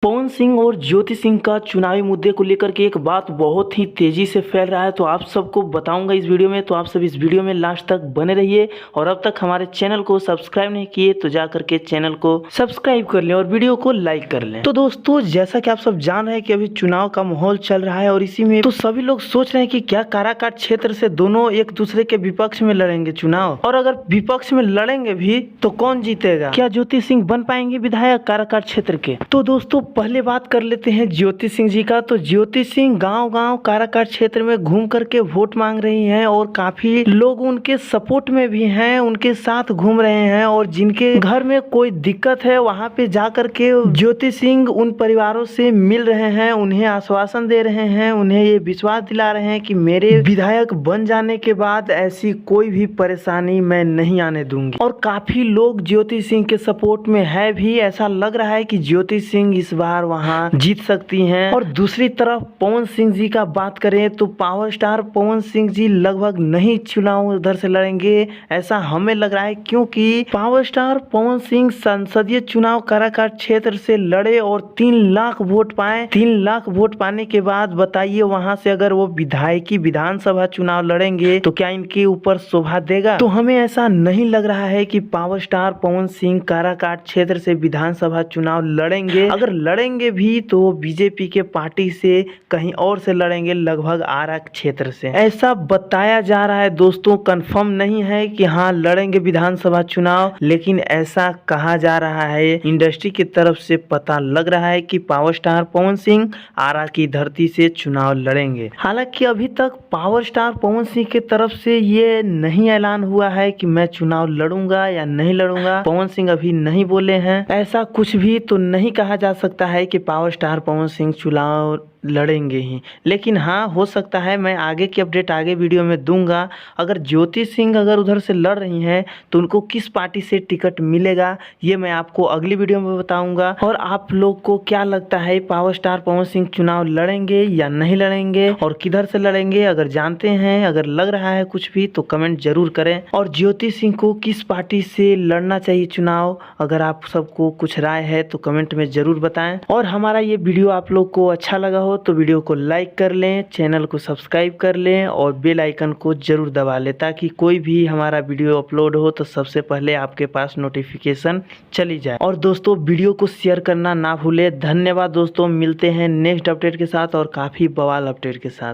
पवन सिंह और ज्योति सिंह का चुनावी मुद्दे को लेकर के एक बात बहुत ही तेजी से फैल रहा है, तो आप सबको बताऊंगा इस वीडियो में। तो आप सब इस वीडियो में लास्ट तक बने रहिए और अब तक हमारे चैनल को सब्सक्राइब नहीं किए तो जा करके चैनल को सब्सक्राइब कर लें और वीडियो को लाइक कर लें। तो दोस्तों, जैसा कि आप सब जान रहे हैं कि अभी चुनाव का माहौल चल रहा है और इसी में तो सभी लोग सोच रहे हैं कि क्या काराकाट क्षेत्र से दोनों एक दूसरे के विपक्ष में लड़ेंगे चुनाव, और अगर विपक्ष में लड़ेंगे भी तो कौन जीतेगा? क्या ज्योति सिंह बन पाएंगे विधायक काराकाट क्षेत्र के? तो दोस्तों, पहले बात कर लेते हैं ज्योति सिंह जी का। तो ज्योति सिंह गांव-गांव काराकाट क्षेत्र में घूम करके वोट मांग रही हैं और काफी लोग उनके सपोर्ट में भी हैं, उनके साथ घूम रहे हैं। और जिनके घर में कोई दिक्कत है वहां पे जा करके ज्योति सिंह उन परिवारों से मिल रहे हैं, उन्हें आश्वासन दे रहे हैं, उन्हें ये विश्वास दिला रहे हैं कि मेरे विधायक बन जाने के बाद ऐसी कोई भी परेशानी मैं नहीं आने दूंगी। और काफी लोग ज्योति सिंह के सपोर्ट में है भी। ऐसा लग रहा है कि ज्योति सिंह इस बार वहां जीत सकती हैं। और दूसरी तरफ पवन सिंह जी का बात करें तो पावर स्टार पवन सिंह जी लगभग नहीं चुनाव उधर से लड़ेंगे, ऐसा हमें लग रहा है, क्योंकि पावर स्टार पवन सिंह संसदीय चुनाव काराकाट क्षेत्र से लड़े और 3 लाख वोट पाए। 3 लाख वोट पाने के बाद बताइए वहां से अगर वो विधायकी विधानसभा चुनाव लड़ेंगे तो क्या इनके ऊपर शोभा देगा? तो हमें ऐसा नहीं लग रहा है कि पावर स्टार पवन सिंह काराकाट क्षेत्र से विधानसभा चुनाव लड़ेंगे। अगर लड़ेंगे भी तो बीजेपी के पार्टी से कहीं और से लड़ेंगे, लगभग आरा क्षेत्र से, ऐसा बताया जा रहा है। दोस्तों, कंफर्म नहीं है कि हाँ लड़ेंगे विधानसभा चुनाव, लेकिन ऐसा कहा जा रहा है, इंडस्ट्री की तरफ से पता लग रहा है कि पावर स्टार पवन सिंह आरा की धरती से चुनाव लड़ेंगे। हालांकि अभी तक पावर स्टार पवन सिंह की तरफ से ये नहीं ऐलान हुआ है कि मैं चुनाव लड़ूंगा या नहीं लड़ूंगा। पवन सिंह अभी नहीं बोले हैं, ऐसा कुछ भी तो नहीं कहा जा सकता है कि पावर स्टार पवन सिंह चुनाव लड़ेंगे ही। लेकिन हाँ, हो सकता है, मैं आगे की अपडेट आगे वीडियो में दूंगा। अगर ज्योति सिंह अगर उधर से लड़ रही हैं तो उनको किस पार्टी से टिकट मिलेगा ये मैं आपको अगली वीडियो में बताऊंगा। और आप लोग को क्या लगता है, पावर स्टार पवन सिंह चुनाव लड़ेंगे या नहीं लड़ेंगे और किधर से लड़ेंगे? अगर जानते हैं, अगर लग रहा है कुछ भी, तो कमेंट जरूर करें। और ज्योति सिंह को किस पार्टी से लड़ना चाहिए चुनाव, अगर आप सबको कुछ राय है तो कमेंट में जरूर बताएं। और हमारा ये वीडियो आप लोग को अच्छा लगा तो वीडियो को लाइक कर लें, चैनल को सब्सक्राइब कर लें और बेल आइकन को जरूर दबा लें, ताकि कोई भी हमारा वीडियो अपलोड हो तो सबसे पहले आपके पास नोटिफिकेशन चली जाए। और दोस्तों, वीडियो को शेयर करना ना भूलें। धन्यवाद दोस्तों, मिलते हैं नेक्स्ट अपडेट के साथ और काफ़ी बवाल अपडेट के साथ।